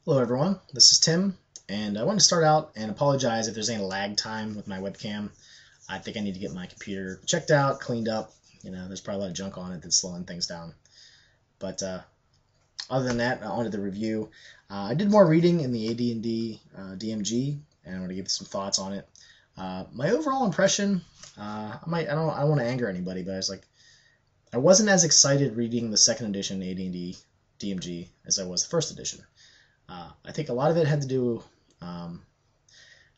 Hello everyone, this is Tim, and I want to start out and apologize if there's any lag time with my webcam. I think I need to get my computer checked out, cleaned up. There's probably a lot of junk on it that's slowing things down. But other than that, on to the review. I did more reading in the AD&D DMG, and I want to give some thoughts on it. My overall impression, I don't want to anger anybody, but I wasn't as excited reading the second edition AD&D DMG as I was the first edition. I think a lot of it had to do,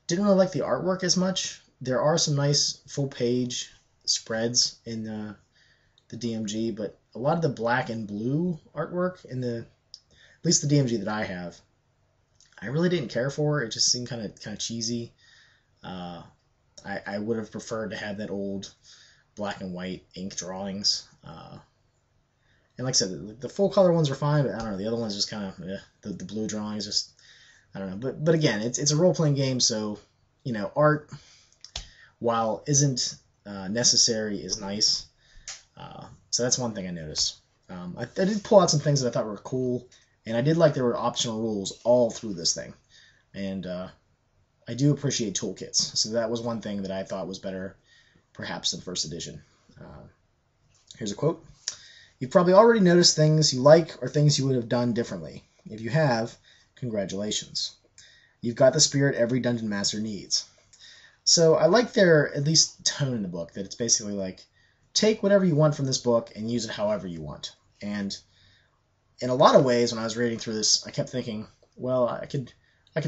didn't really like the artwork as much. There are some nice full page spreads in the DMG, but a lot of the black and blue artwork in at least the DMG that I have, I really didn't care for. It just seemed kind of cheesy. I would have preferred to have that old black and white ink drawings. And like I said, the full color ones are fine, but I don't know. The other ones just kind of the blue drawings just I don't know. But again, it's a role playing game, so art, while isn't necessary, is nice. So that's one thing I noticed. I did pull out some things that I thought were cool, and I did like there were optional rules all through this thing, and I do appreciate toolkits. So that was one thing that I thought was better, perhaps, than first edition. Here's a quote. You've probably already noticed things you like or things you would have done differently. If you have, congratulations. You've got the spirit every dungeon master needs. So I like their, at least, tone in the book, that it's basically like, take whatever you want from this book and use it however you want. And in a lot of ways, when I was reading through this, I kept thinking, well, I could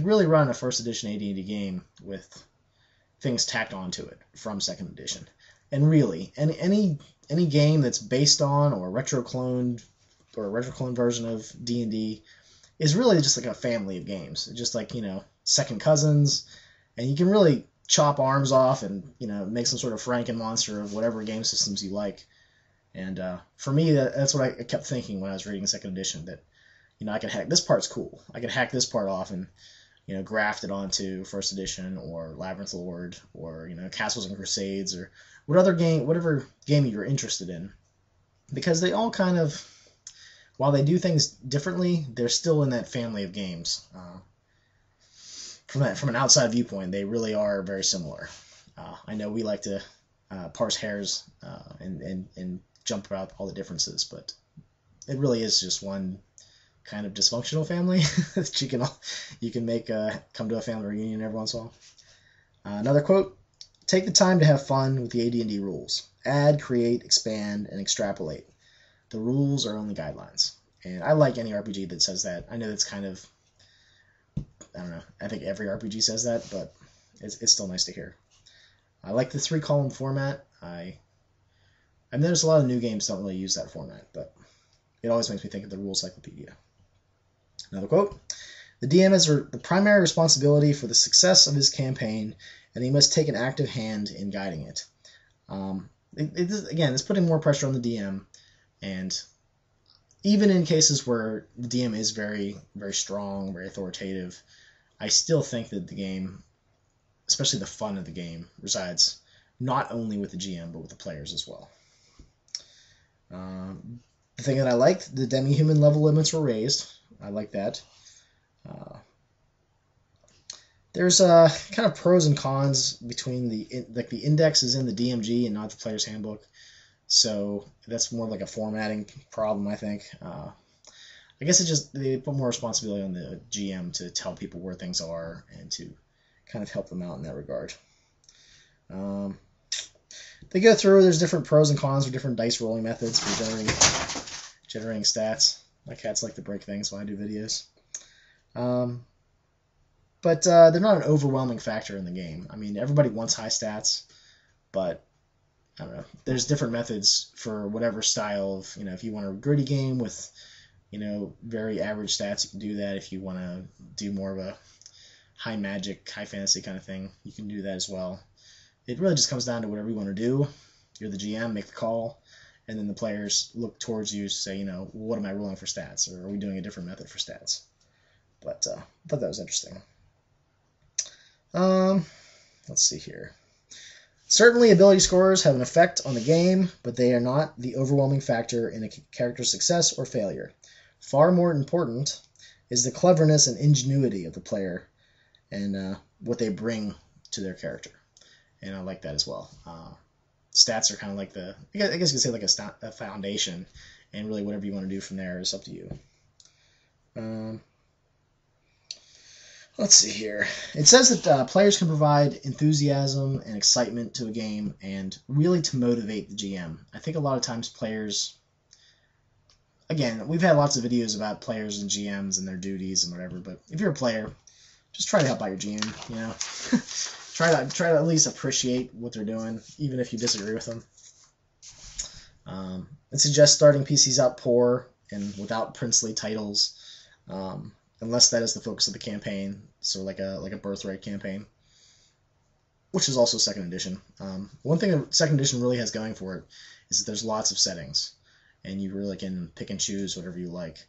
really run a first edition AD&D game with things tacked onto it from second edition. And really, any game that's based on or a retro-cloned version of D&D is really just like a family of games. Just like, second cousins, and you can really chop arms off and, make some sort of Franken monster of whatever game systems you like. And for me, that's what I kept thinking when I was reading second edition, that, I could hack, this part's cool. I could hack this part off and, graft it onto first edition or Labyrinth Lord or, Castles and Crusades or whatever game you're interested in, because they all kind of, while they do things differently, they're still in that family of games. From an outside viewpoint, they really are very similar. I know we like to parse hairs and jump about all the differences, but it really is just one kind of dysfunctional family that you can make come to a family reunion every once in a while. Another quote. Take the time to have fun with the AD&D rules. Add, create, expand, and extrapolate. The rules are only guidelines. And I like any RPG that says that. I know that's kind of, I don't know, I think every RPG says that, but it's still nice to hear. I like the 3-column format. I've noticed a lot of new games don't really use that format, but it always makes me think of the rules encyclopedia. Another quote. The DM has the primary responsibility for the success of his campaign, and he must take an active hand in guiding it. Again, it's putting more pressure on the DM, and even in cases where the DM is very, very strong, very authoritative, I still think that the game, especially the fun of the game, resides not only with the GM, but with the players as well. The thing that I liked, the demi-human level limits were raised. I like that. There's kind of pros and cons between the index is in the DMG and not the player's handbook, so that's more like a formatting problem, I think. I guess they put more responsibility on the GM to tell people where things are and to kind of help them out in that regard. They go through. There's different pros and cons for different dice rolling methods for generating stats. My cats like to break things when I do videos. But they're not an overwhelming factor in the game. I mean, everybody wants high stats, but I don't know. There's different methods for whatever style of, if you want a gritty game with, very average stats, you can do that. If you want to do more of a high magic, high fantasy kind of thing, you can do that as well. It really just comes down to whatever you want to do. You're the GM, make the call, and then the players look towards you to say, what am I rolling for stats, or are we doing a different method for stats? But I thought that was interesting. Let's see here. Certainly, ability scores have an effect on the game, but they are not the overwhelming factor in a character's success or failure. Far more important is the cleverness and ingenuity of the player and what they bring to their character. And I like that as well. Stats are kind of like I guess you could say like a foundation, and really whatever you want to do from there is up to you. Let's see here. It says that players can provide enthusiasm and excitement to a game and really to motivate the GM. I think a lot of times players, again, we've had lots of videos about players and GMs and their duties and whatever, but if you're a player, just try to help out your GM, you know. try to at least appreciate what they're doing, even if you disagree with them. It suggests starting PCs out poor and without princely titles, unless that is the focus of the campaign, so like a birthright campaign, which is also second edition. One thing that second edition really has going for it is that there's lots of settings, and you really can pick and choose whatever you like,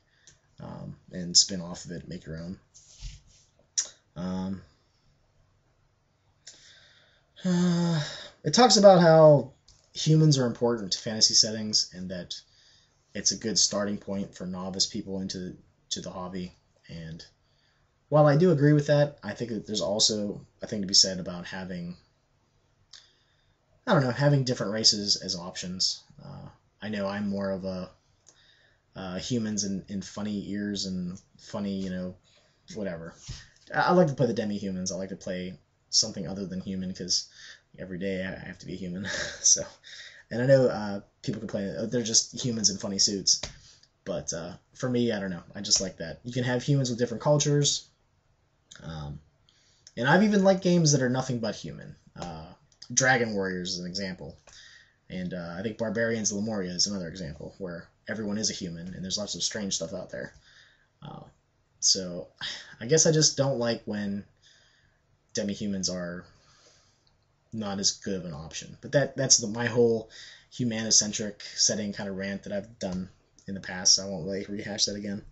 and spin off of it, make your own. It talks about how humans are important to fantasy settings, and that it's a good starting point for novice people into the hobby. And while I do agree with that, I think that there's also a thing to be said about having different races as options. I know I'm more of a humans in funny ears and funny, whatever. I like to play the demi-humans. I like to play something other than human, because every day I have to be human. So, and I know people complain they're just humans in funny suits, but for me, I don't know. I just like that. You can have humans with different cultures, and I've even liked games that are nothing but human. Dragon Warriors is an example, and I think Barbarians of Lemuria is another example where everyone is a human, and there's lots of strange stuff out there. So I guess I just don't like when demi-humans are not as good of an option. But that's my whole humanocentric setting kind of rant that I've done in the past, so I won't really rehash that again.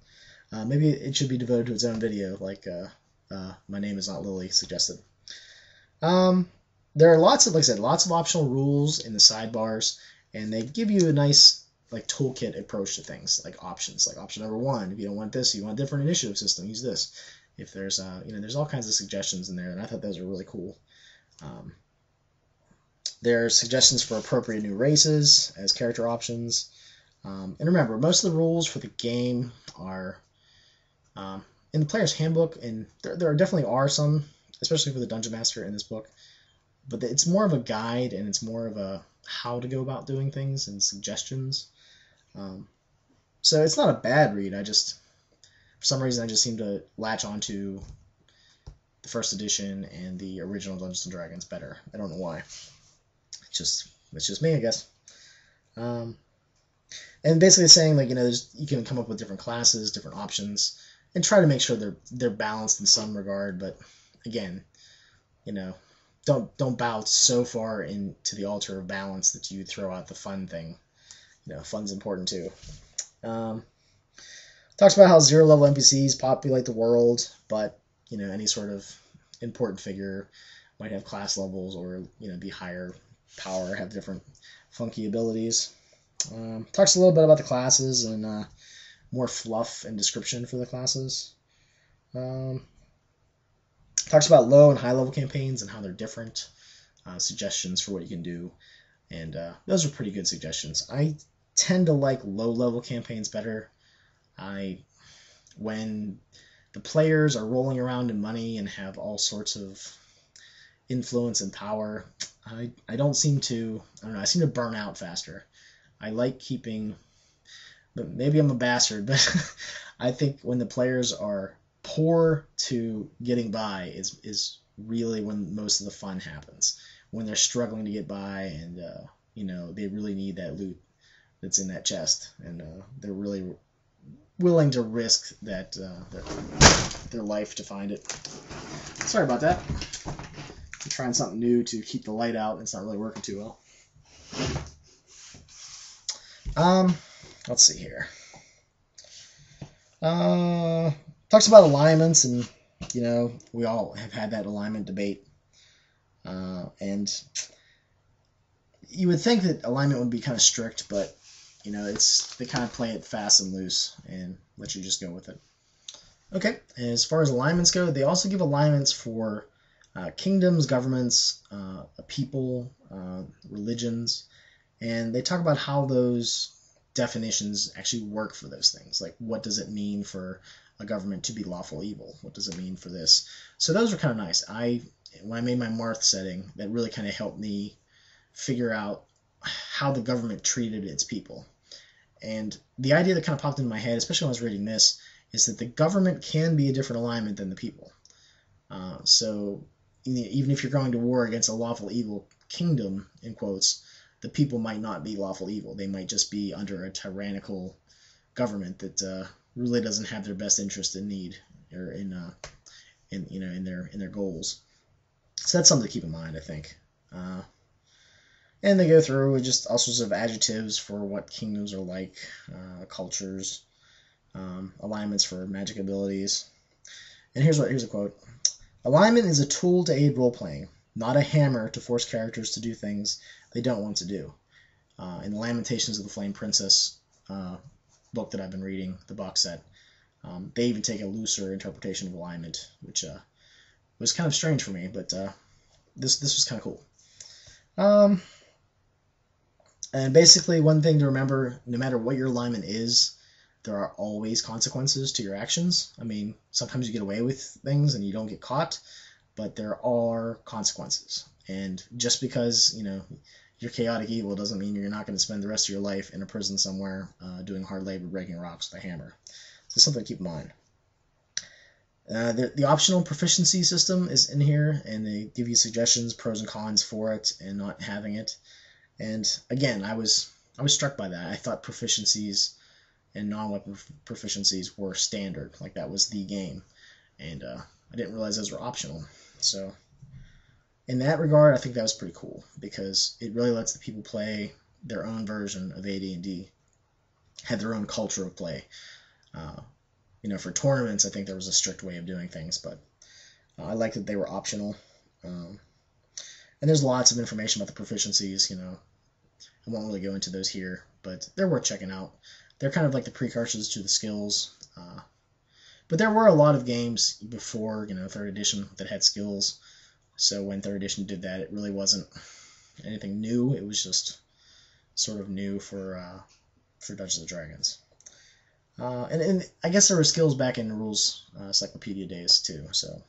Maybe it should be devoted to its own video, like My Name Is Not Lily suggested. There are lots of optional rules in the sidebars, and they give you a nice toolkit approach to things, like options. Like option number 1, if you don't want this, you want a different initiative system, use this. If there's there's all kinds of suggestions in there, and I thought those were really cool. There are suggestions for appropriate new races as character options. And remember, most of the rules for the game are in the player's handbook, and there definitely are some, especially for the Dungeon Master in this book. But it's more of a guide, and it's more of a how to go about doing things and suggestions. So it's not a bad read. For some reason, I just seem to latch onto the first edition and the original Dungeons & Dragons better. I don't know why. It's just me, I guess. And basically saying, you can come up with different classes, different options, and try to make sure they're balanced in some regard. But again, don't bow so far into the altar of balance that you throw out the fun thing. Fun's important too. Talks about how 0-level NPCs populate the world, but any sort of important figure might have class levels, or be higher power, have different funky abilities. Talks a little bit about the classes and more fluff and description for the classes. Talks about low and high level campaigns and how they're different. Suggestions for what you can do, and those are pretty good suggestions. I tend to like low level campaigns better. When the players are rolling around in money and have all sorts of influence and power, I seem to burn out faster. I like keeping, but maybe I'm a bastard, but I think when the players are poor to getting by is really when most of the fun happens. When they're struggling to get by, and they really need that loot that's in that chest, and they're really willing to risk that their life to find it. Sorry about that. I'm trying something new to keep the light out, and it's not really working too well. Let's see here. Talks about alignments, and we all have had that alignment debate. And you would think that alignment would be kind of strict, but they kind of play it fast and loose and let you just go with it. Okay, as far as alignments go, they also give alignments for kingdoms, governments, people, religions, and they talk about how those definitions actually work for those things. Like, what does it mean for a government to be lawful evil? What does it mean for this? So those are kind of nice. When I made my Marth setting, that really kind of helped me figure out how the government treated its people. And the idea that kind of popped into my head, especially when I was reading this, is that the government can be a different alignment than the people. So even if you're going to war against a lawful evil kingdom, in quotes, the people might not be lawful evil. They might just be under a tyrannical government that really doesn't have their best interest in need or in their goals. So that's something to keep in mind, I think. And they go through just all sorts of adjectives for what kingdoms are like, cultures, alignments for magic abilities. And here's a quote. Alignment is a tool to aid role-playing, not a hammer to force characters to do things they don't want to do. In the Lamentations of the Flame Princess book that I've been reading, the box set, they even take a looser interpretation of alignment, which was kind of strange for me, but this was kind of cool. And basically, one thing to remember, no matter what your alignment is, there are always consequences to your actions. I mean, sometimes you get away with things and you don't get caught, but there are consequences. And just because, you're chaotic evil doesn't mean you're not going to spend the rest of your life in a prison somewhere doing hard labor breaking rocks with a hammer. So something to keep in mind. The optional proficiency system is in here, and they give you suggestions, pros and cons for it and not having it. And again, I was struck by that. I thought proficiencies and non-weapon proficiencies were standard, like that was the game, and I didn't realize those were optional. So in that regard, I think that was pretty cool, because it really lets the people play their own version of AD&D, had their own culture of play. For tournaments, I think there was a strict way of doing things, but I like that they were optional. And there's lots of information about the proficiencies. I won't really go into those here, but they're worth checking out. They're kind of like the precursors to the skills. But there were a lot of games before, 3rd edition that had skills. So when 3rd edition did that, it really wasn't anything new. It was just sort of new for Dungeons and Dragons. And I guess there were skills back in the rules encyclopedia days too. So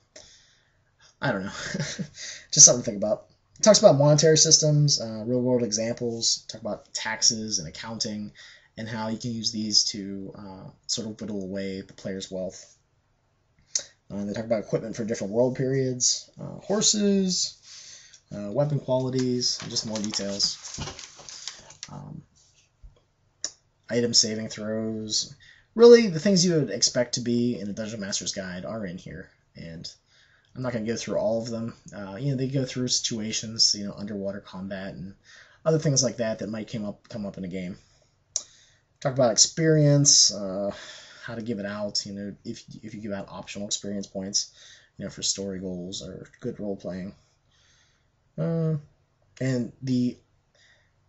I don't know, just something to think about. It talks about monetary systems, real world examples. Talk about taxes and accounting, and how you can use these to sort of whittle away the player's wealth. They talk about equipment for different world periods, horses, weapon qualities, and just more details. Item saving throws. Really, the things you would expect to be in a Dungeon Master's Guide are in here, and I'm not going to go through all of them. They go through situations, underwater combat and other things like that might come up in a game. Talk about experience, how to give it out. If you give out optional experience points, for story goals or good role playing. And the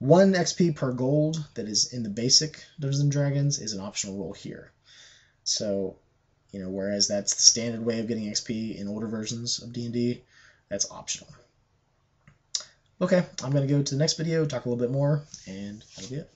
1 XP per gold that is in the basic Dungeons and Dragons is an optional role here. So, whereas that's the standard way of getting XP in older versions of D&D, that's optional. Okay, I'm going to go to the next video, talk a little bit more, and that'll be it.